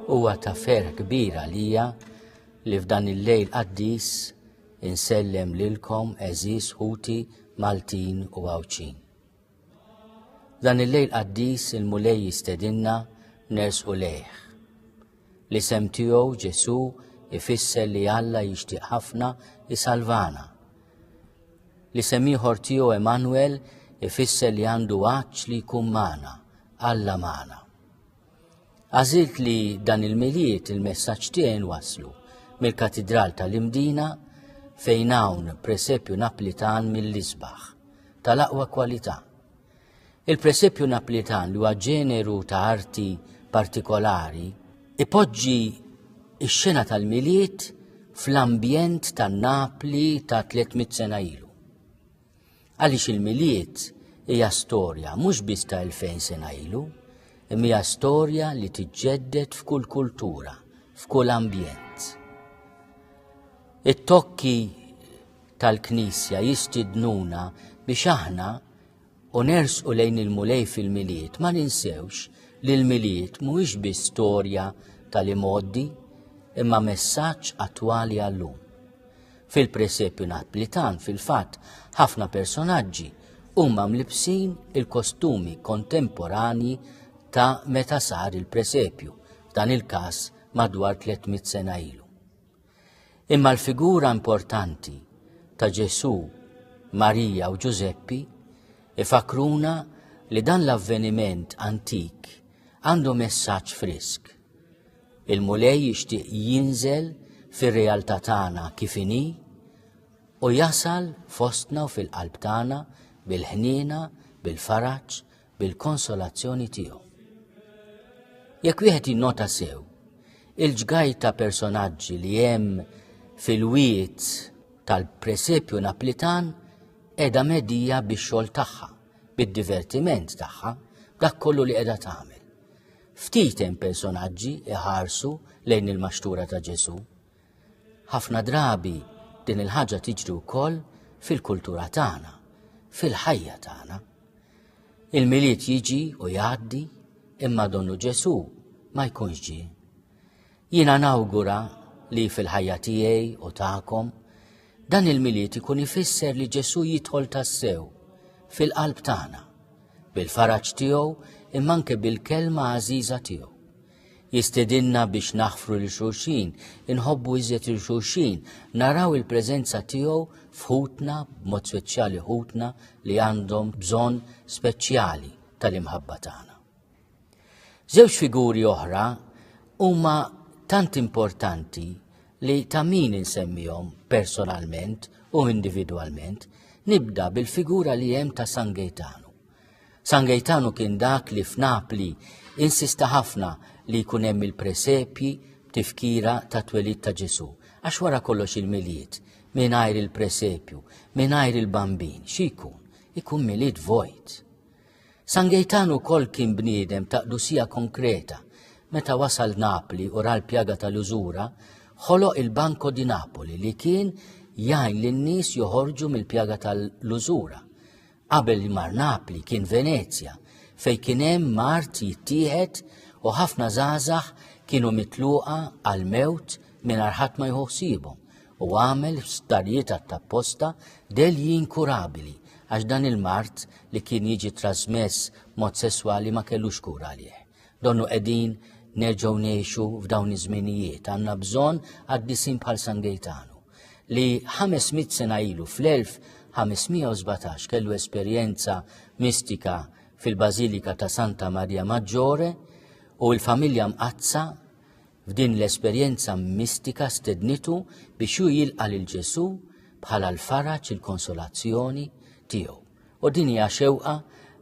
Huwa ta' ferħ kbira lija li f'dan il-lejl qaddis insellem lilkom eżis Ħuti Maltin u Għawċin. Dan il-lejl qaddis il-mulej jistedinna nersqu lejh. L-isem tiegħu Ġesu ifisser li Alla jixtieq ħafna isalvana. L-isem ieħor tiegħu Emanuel ifisser li għandu għaġġ li jkun magħna, Alla magħna. Għażilt li dan il-milied il-messaġġ tiegħi nwasslu mill-Katedral tal-Imdina fejn hawn presepju Naplitan mill-isbaħ tal-aqwa kwalità. Il-presepju Naplitan li huwa ġeneru ta' arti partikolari ipoġġi ix-xena tal-milied fl-ambjent tan-Napli ta' 300 sena ilu. Għaliex il-milied hija storja mhux biss ta' 2000 sena ilu, imma storja li tiġġedded f'kull kultura, f'kull ambjent. It-tokki tal-Knisja jistidnuna biex aħna u nersqu lejn il-mulej fil-milied ma ninsewx li l-milied mhuwiex biss storja tal-imoddi imma messaġġ attwali għallum. Fil-presepju Naplitan fil-fatt ħafna personaġġi huma mlibsin il-kostumi kontemporani ta' meta sar il-presepju, f'dan il-każ madwar 300 sena ilu. Imma l-figura importanti ta' Ġesu, Marija u Ġuseppi ifakruna li dan l-avveniment antik għandu messaġġ frisk. Il-mulej jixtieq jinżel fir-realtà tagħna kif inhi u jasal fostna u fil-qalb tagħna bil-ħniena, bil-faraġġ, bil-konsolazzjoni tiegħu. Jekk wieħed jinnota sew, il-ġgaj ta' personaġġi li hemm fil-wiet tal-presepju Naplitan qiegħda medija bix-xogħol tagħha, bid-divertiment tagħha, dak kollu li qiegħda tagħmel. Ftit hemm personaġġi iħarsu lejn il-maxtura ta' Ġesu. Ħafna drabi din il-ħaġa tiġri wkoll fil-kultura tagħna, fil-ħajja tagħna. Il-milied jiġi u jgħaddi imma donnu Ġesu ma jkunx ġie. Jiena nawgura li fil-ħajja tiegħi u tagħkom dan il-milied ikun ifisser li Ġesu jidħol tassew fil-qalb tagħna, bil-faraġġ tiegħu imma anke bil-kelma għażiża tiegħu. Jistedinna biex naħfru lil xulxin, inħobbu iżjed lil xulxin, naraw il-preżenza tiegħu f'ħutna, b'mod speċjali ħutna li għandhom bżonn speċjali tal-imħabba tagħna. Żewġ figuri oħra huma tant importanti li ta' min insemmihom personalment u individwalment. Nibda bil-figura li hemm ta' San Gaetano. San Gaetano kien dak li f'Napli insista ħafna li jkun hemm il-presepji tifkira ta' twelid ta' Ġesu. Għax wara kollox il-milied, mingħajr il-presepju, mingħajr il-bambin, x'ikun? Ikun milied vojt. San Gaetano wkoll kien bniedem ta' qdusija konkreta. Meta wasal Napli u ra l-pjaga tal-użura, ħoloq il-Banko di Napoli li kien jgħin lin-nies joħorġu mill-pjaga tal-użura. Qabel mar Napli kien Venezja, fejn kien hemm mart jittieħed u ħafna żgħażagħ kienu mitluqa għal-mewt mingħajr ħadd ma jħossibhom u għamel starijiet tapposta delji inkurabili għax dan il-mart li kien jiġi trasmess mod sesswali ma kellux kura għalih. Donnu qegħdin nerġgħu ngħixu f'dawn iż-żminijiet, għandna bżonn qaddisin bħal San Gaetano li 500 sena ilu fl-1517 kellu esperjenza mistika fil-Bażilika ta' Santa Maria Maggiore u l-familja mqazza f'din l-esperjenza mistika stednitu biex hu jilqa' lil Ġesu bħala l-faraġġ il-konsolazzjoni tiegħu. U din hija xewqa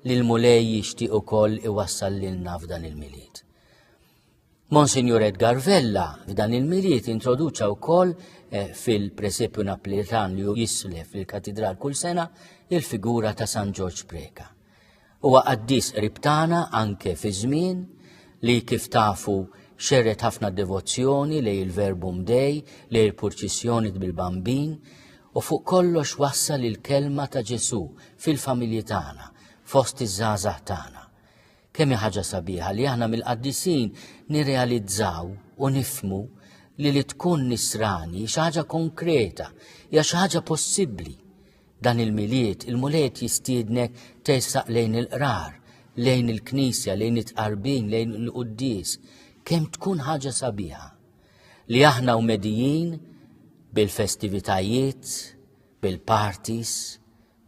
li l-mulej jixtieq ukoll iwassal lilna f'dan il-milied. Monsignor Edgar Vella f'dan il-milied introduċa wkoll fil-presepju Naplitan li jislef fil-katedral kull sena il-figura ta' San George Preka. Huwa qaddis qrib tagħna anke fi żmien li kif tafu xerret ħafna devozzjoni lejn il-Verbum Dei, lejn il-purċissjoni bil-bambin u fuq kollox wassal il-kelma ta' Ġesu fil-familji tagħna, fost iż-żgħażagħ tagħna. Kemm ħaġa sabiħa li aħna mill-qaddisin nirrealizzaw u nifmu li tkun nisrani xi ħaġa konkreta, hija xi ħaġa possibbli. Dan il-milied jistiednek tersaq lejn il-qrar, lejn il-Knisja, lejn it-tqarbin, lejn il-Quddies, kemm tkun ħaġa sabiħa. Li aħna u medijin bil-festivitajiet, bil-parties,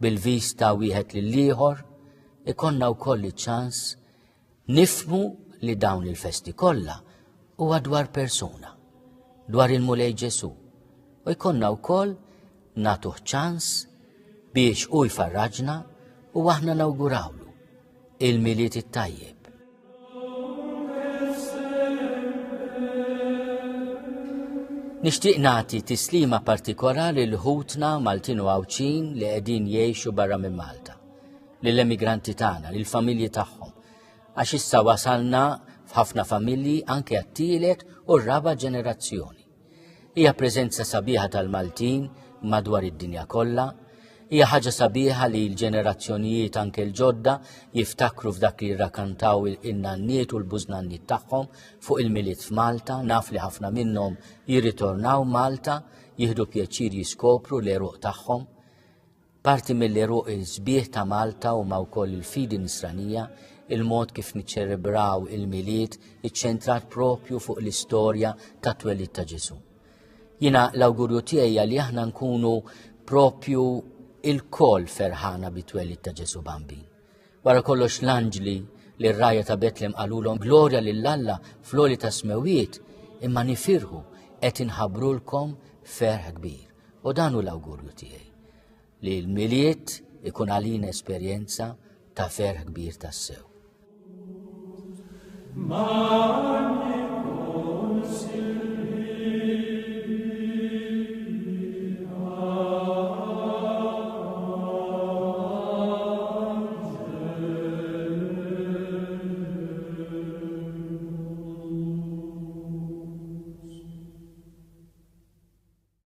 bil-vista wieħed lill-ieħor, ikonna wkoll iċ-ċans nifmu li dawn il-festi kollha huwa dwar persuna, dwar il-Mulej Ġesu, u jkollna wkoll nagħtuh ċans biex u jfarraġna u aħna nawgurawlu il-milied it-tajjeb. Nixtieq nagħti tislima partikolari l-ħutna Maltin u Għawċin li qegħdin jgħixu barra minn Malta, lill-emigranti tagħna, lill-familji tagħhom, għax issa wasalna f'ħafna familji anke għat-tielet u r-raba' ġenerazzjoni. Hija preżenza sabiħa tal-Maltin madwar id-dinja kollha, hija ħaġa sabiħa li l-ġenerazzjonijiet anke l-ġodda jiftakru f'dak li rrakantaw il-nanniet u l-bużnanniet tagħhom fuq il-milied f'Malta, naf li ħafna minnhom jirritornaw Malta, jieħdu pjaċir jiskopru l-eruq tagħhom. Parti mill-eruq il-sbieħ ta' Malta u ma' wkoll il-fidi nisranija, il-mod kif niċċelebraw il-milied iċċentrat propju fuq l-istorja ta' twelid ta' Ġesu. Jiena l-awgurju tiegħi li aħna nkunu propju il-koll ferħana bit-twelid ta' Ġesu bambin. Wara kollox l-anġli li r-rajja ta' Betlem qalulhom glorja lill-Alla fl-għoli ta' smewiet, imma nifirħu qed inħabbrulkom ferħ kbir. U dan hu l-awgurju tiegħi li l-milied ikun għalina esperjenza ta' ferħ kbir tas-sew.